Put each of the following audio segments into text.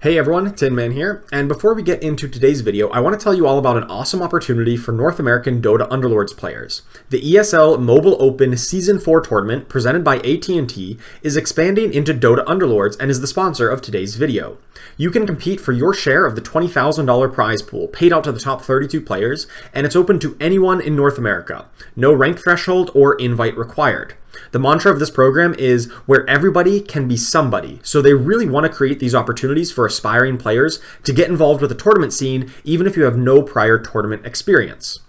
Hey everyone, Tin Man here, and before we get into today's video, I want to tell you all about an awesome opportunity for North American Dota Underlords players. The ESL Mobile Open Season 4 tournament, presented by AT&T, is expanding into Dota Underlords and is the sponsor of today's video. You can compete for your share of the $20,000 prize pool paid out to the top 32 players, and it's open to anyone in North America. No rank threshold or invite required. The mantra of this program is where everybody can be somebody, so they really want to create these opportunities for aspiring players to get involved with the tournament scene even if you have no prior tournament experience.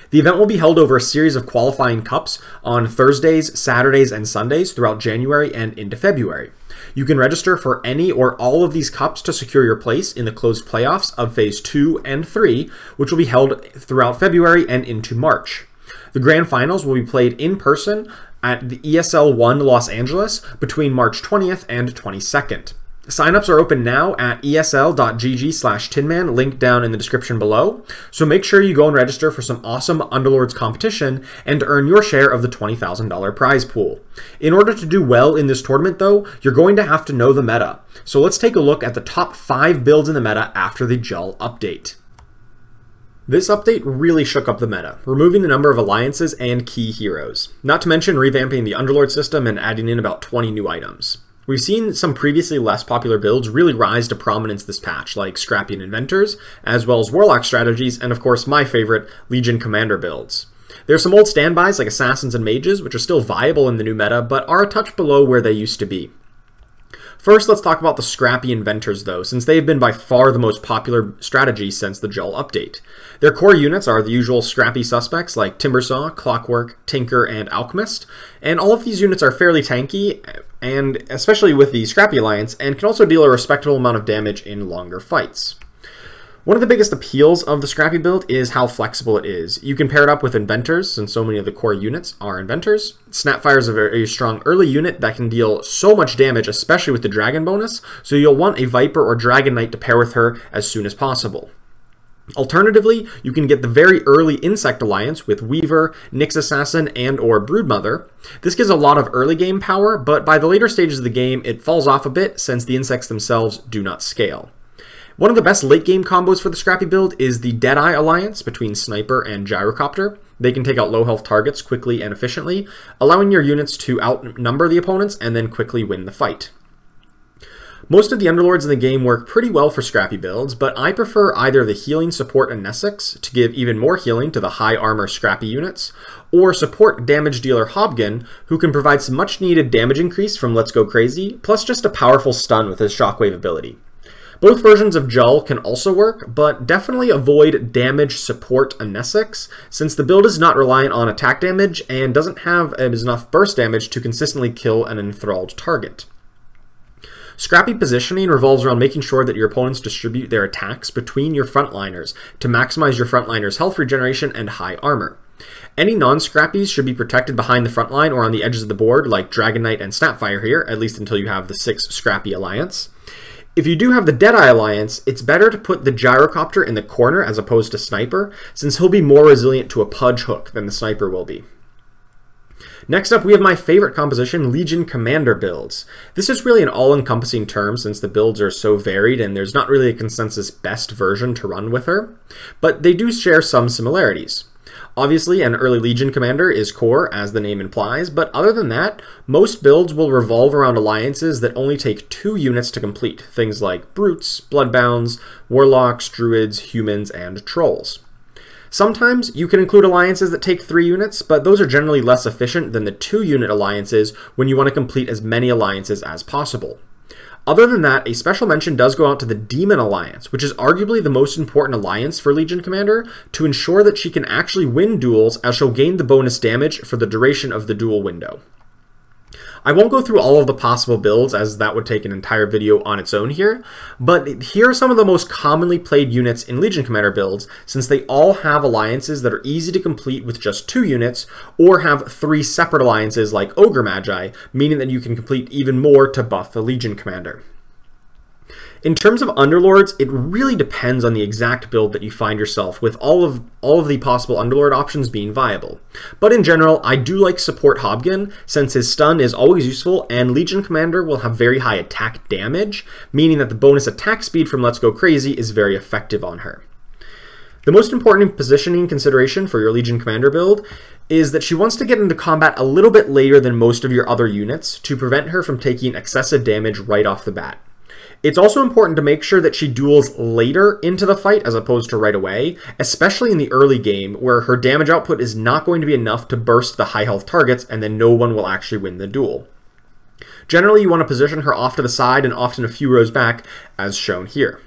The event will be held over a series of qualifying cups on Thursdays, Saturdays, and Sundays throughout January and into February. You can register for any or all of these cups to secure your place in the closed playoffs of Phase 2 and 3, which will be held throughout February and into March. The grand finals will be played in person at the ESL One Los Angeles between March 20th and 22nd. Signups are open now at esl.gg/tinman, link down in the description below, so make sure you go and register for some awesome Underlords competition and to earn your share of the $20,000 prize pool. In order to do well in this tournament though, you're going to have to know the meta. So let's take a look at the top 5 builds in the meta after the Jull update. This update really shook up the meta, removing a number of alliances and key heroes, not to mention revamping the Underlord system and adding in about 20 new items. We've seen some previously less popular builds really rise to prominence this patch, like Scrappy and Inventors, as well as Warlock strategies, and of course my favorite, Legion Commander builds. There's some old standbys like Assassins and Mages, which are still viable in the new meta, but are a touch below where they used to be. First, let's talk about the Scrappy Inventors though, since they've been by far the most popular strategy since the Jull update. Their core units are the usual Scrappy suspects like Timbersaw, Clockwork, Tinker, and Alchemist, and all of these units are fairly tanky, and especially with the Scrappy Alliance, and can also deal a respectable amount of damage in longer fights. One of the biggest appeals of the Scrappy build is how flexible it is. You can pair it up with Inventors, since so many of the core units are Inventors. Snapfire is a very strong early unit that can deal so much damage, especially with the Dragon bonus, so you'll want a Viper or Dragon Knight to pair with her as soon as possible. Alternatively, you can get the very early Insect Alliance with Weaver, Nyx Assassin, and or Broodmother. This gives a lot of early game power, but by the later stages of the game, it falls off a bit since the insects themselves do not scale. One of the best late game combos for the Scrappy build is the Deadeye Alliance between Sniper and Gyrocopter. They can take out low health targets quickly and efficiently, allowing your units to outnumber the opponents and then quickly win the fight. Most of the Underlords in the game work pretty well for Scrappy builds, but I prefer either the Healing Support and Nesix to give even more healing to the high armor Scrappy units, or Support Damage Dealer Hobgen, who can provide some much needed damage increase from Let's Go Crazy, plus just a powerful stun with his Shockwave ability. Both versions of Jull can also work, but definitely avoid Damage Support and Nesix, since the build is not reliant on attack damage and doesn't have enough burst damage to consistently kill an enthralled target. Scrappy positioning revolves around making sure that your opponents distribute their attacks between your frontliners to maximize your frontliners' health regeneration and high armor. Any non-Scrappies should be protected behind the front line or on the edges of the board, like Dragon Knight and Snapfire here, at least until you have the 6 Scrappy Alliance. If you do have the Deadeye Alliance, it's better to put the Gyrocopter in the corner as opposed to Sniper, since he'll be more resilient to a Pudge hook than the Sniper will be. Next up, we have my favorite composition, Legion Commander builds. This is really an all-encompassing term since the builds are so varied and there's not really a consensus best version to run with her, but they do share some similarities. Obviously, an early Legion Commander is core, as the name implies, but other than that, most builds will revolve around alliances that only take 2 units to complete, things like Brutes, Bloodbounds, Warlocks, Druids, Humans, and Trolls. Sometimes you can include alliances that take 3 units, but those are generally less efficient than the 2-unit alliances when you want to complete as many alliances as possible. Other than that, a special mention does go out to the Demon Alliance, which is arguably the most important alliance for Legion Commander to ensure that she can actually win duels as she'll gain the bonus damage for the duration of the duel window. I won't go through all of the possible builds as that would take an entire video on its own here, but here are some of the most commonly played units in Legion Commander builds since they all have alliances that are easy to complete with just 2 units or have 3 separate alliances like Ogre Magi, meaning that you can complete even more to buff the Legion Commander. In terms of Underlords, it really depends on the exact build that you find yourself, with all of the possible Underlord options being viable. But in general, I do like support Hobgen, since his stun is always useful, and Legion Commander will have very high attack damage, meaning that the bonus attack speed from Let's Go Crazy is very effective on her. The most important positioning consideration for your Legion Commander build is that she wants to get into combat a little bit later than most of your other units to prevent her from taking excessive damage right off the bat. It's also important to make sure that she duels later into the fight as opposed to right away, especially in the early game where her damage output is not going to be enough to burst the high health targets and then no one will actually win the duel. Generally, you want to position her off to the side and often a few rows back, as shown here.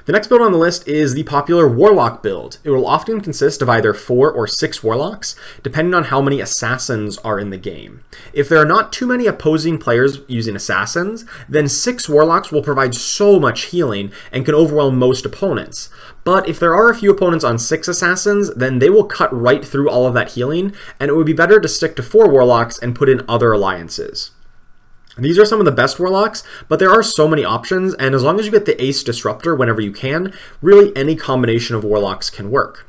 The next build on the list is the popular Warlock build. It will often consist of either 4 or 6 Warlocks, depending on how many Assassins are in the game. If there are not too many opposing players using Assassins, then 6 Warlocks will provide so much healing and can overwhelm most opponents. But if there are a few opponents on 6 Assassins, then they will cut right through all of that healing, and it would be better to stick to 4 Warlocks and put in other alliances. These are some of the best Warlocks, but there are so many options, and as long as you get the Ace Disruptor whenever you can, really any combination of Warlocks can work.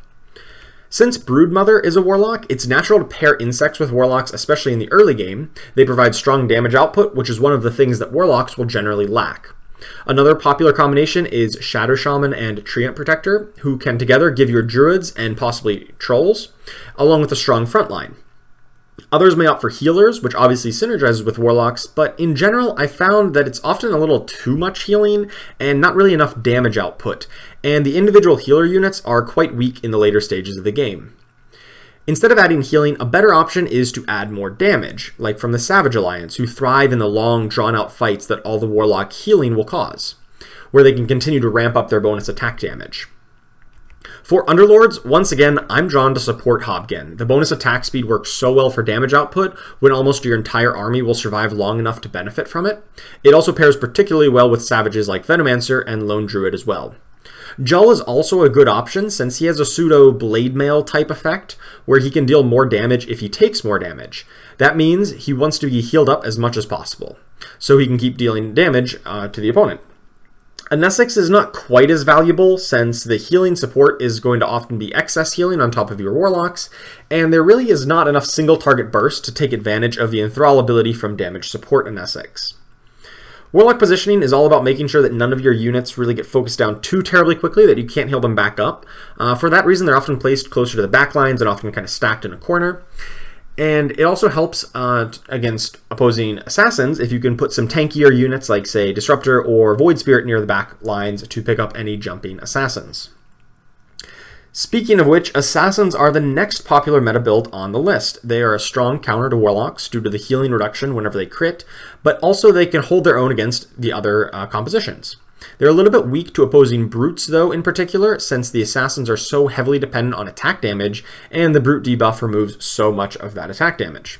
Since Broodmother is a Warlock, it's natural to pair insects with Warlocks, especially in the early game. They provide strong damage output, which is one of the things that Warlocks will generally lack. Another popular combination is Shadow Shaman and Treant Protector, who can together give your Druids and possibly Trolls, along with a strong frontline. Others may opt for healers, which obviously synergizes with Warlocks, but in general, I found that it's often a little too much healing and not really enough damage output, and the individual healer units are quite weak in the later stages of the game. Instead of adding healing, a better option is to add more damage, like from the Savage Alliance, who thrive in the long, drawn-out fights that all the Warlock healing will cause, where they can continue to ramp up their bonus attack damage. For Underlords, once again, I'm drawn to support Hobgen. The bonus attack speed works so well for damage output when almost your entire army will survive long enough to benefit from it. It also pairs particularly well with savages like Venomancer and Lone Druid as well. Jull is also a good option since he has a pseudo Blade Mail type effect where he can deal more damage if he takes more damage. That means he wants to be healed up as much as possible, so he can keep dealing damage to the opponent. A Nesix is not quite as valuable since the healing support is going to often be excess healing on top of your Warlocks, and there really is not enough single target burst to take advantage of the Enthrall ability from damage support in Nesix. Warlock positioning is all about making sure that none of your units really get focused down too terribly quickly that you can't heal them back up. For that reason, they're often placed closer to the back lines and often kind of stacked in a corner. And it also helps against opposing Assassins if you can put some tankier units like, say, Disruptor or Void Spirit near the back lines to pick up any jumping Assassins. Speaking of which, Assassins are the next popular meta build on the list. They are a strong counter to Warlocks due to the healing reduction whenever they crit, but also they can hold their own against the other compositions. They're a little bit weak to opposing Brutes, though, in particular, since the Assassins are so heavily dependent on attack damage, and the Brute debuff removes so much of that attack damage.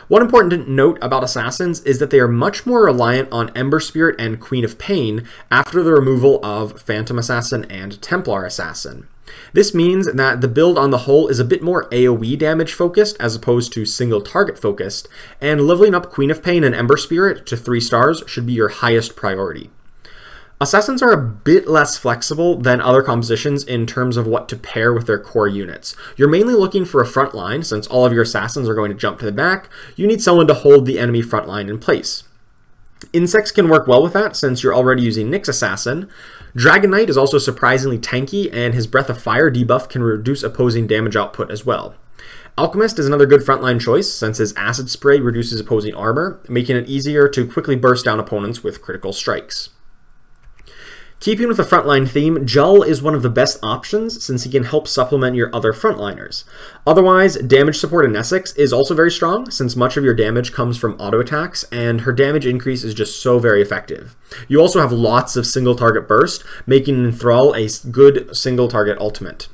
One important note about Assassins is that they are much more reliant on Ember Spirit and Queen of Pain after the removal of Phantom Assassin and Templar Assassin. This means that the build on the whole is a bit more AoE damage focused as opposed to single target focused, and leveling up Queen of Pain and Ember Spirit to 3 stars should be your highest priority. Assassins are a bit less flexible than other compositions in terms of what to pair with their core units. You're mainly looking for a front line, since all of your Assassins are going to jump to the back. You need someone to hold the enemy front line in place. Insects can work well with that, since you're already using Nyx Assassin. Dragon Knight is also surprisingly tanky, and his Breath of Fire debuff can reduce opposing damage output as well. Alchemist is another good frontline choice, since his Acid Spray reduces opposing armor, making it easier to quickly burst down opponents with critical strikes. Keeping with the frontline theme, Jull is one of the best options since he can help supplement your other frontliners. Otherwise, damage support in Nesix is also very strong since much of your damage comes from auto attacks, and her damage increase is just so very effective. You also have lots of single target burst, making Enthrall a good single target ultimate.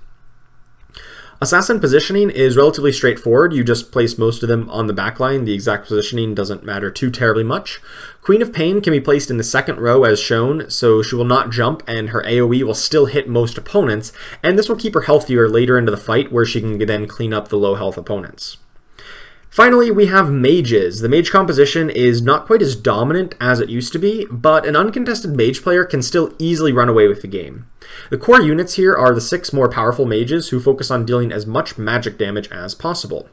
Assassin positioning is relatively straightforward. You just place most of them on the backline. The exact positioning doesn't matter too terribly much. Queen of Pain can be placed in the second row as shown, so she will not jump and her AoE will still hit most opponents, and this will keep her healthier later into the fight where she can then clean up the low health opponents. Finally, we have mages. The mage composition is not quite as dominant as it used to be, but an uncontested mage player can still easily run away with the game. The core units here are the 6 more powerful mages who focus on dealing as much magic damage as possible.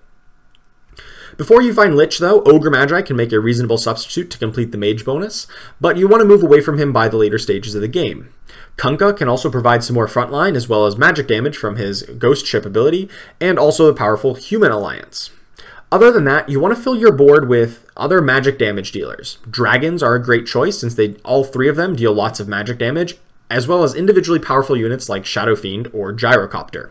Before you find Lich, though, Ogre Magi can make a reasonable substitute to complete the mage bonus, but you want to move away from him by the later stages of the game. Kunkka can also provide some more frontline as well as magic damage from his Ghost Ship ability, and also the powerful Human Alliance. Other than that, you want to fill your board with other magic damage dealers. Dragons are a great choice since all 3 of them deal lots of magic damage, as well as individually powerful units like Shadow Fiend or Gyrocopter.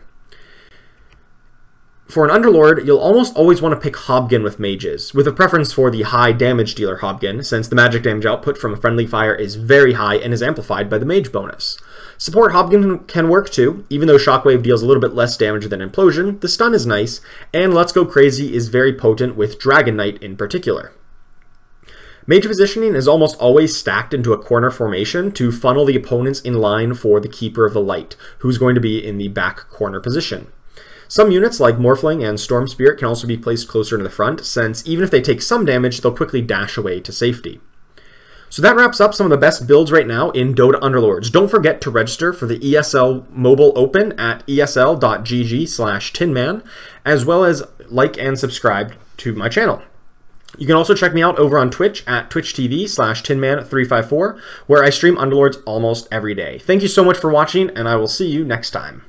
For an Underlord, you'll almost always want to pick Hobgen with mages, with a preference for the high damage dealer Hobgen, since the magic damage output from a friendly fire is very high and is amplified by the mage bonus. Support Hobgen can work too. Even though Shockwave deals a little bit less damage than Implosion, the stun is nice, and Let's Go Crazy is very potent with Dragon Knight in particular. Mage positioning is almost always stacked into a corner formation to funnel the opponents in line for the Keeper of the Light, who's going to be in the back corner position. Some units like Morphling and Storm Spirit can also be placed closer to the front, since even if they take some damage, they'll quickly dash away to safety. So that wraps up some of the best builds right now in Dota Underlords. Don't forget to register for the ESL Mobile Open at esl.gg/tinman, as well as like and subscribe to my channel. You can also check me out over on Twitch at twitch.tv/tinman354, where I stream Underlords almost every day. Thank you so much for watching, and I will see you next time.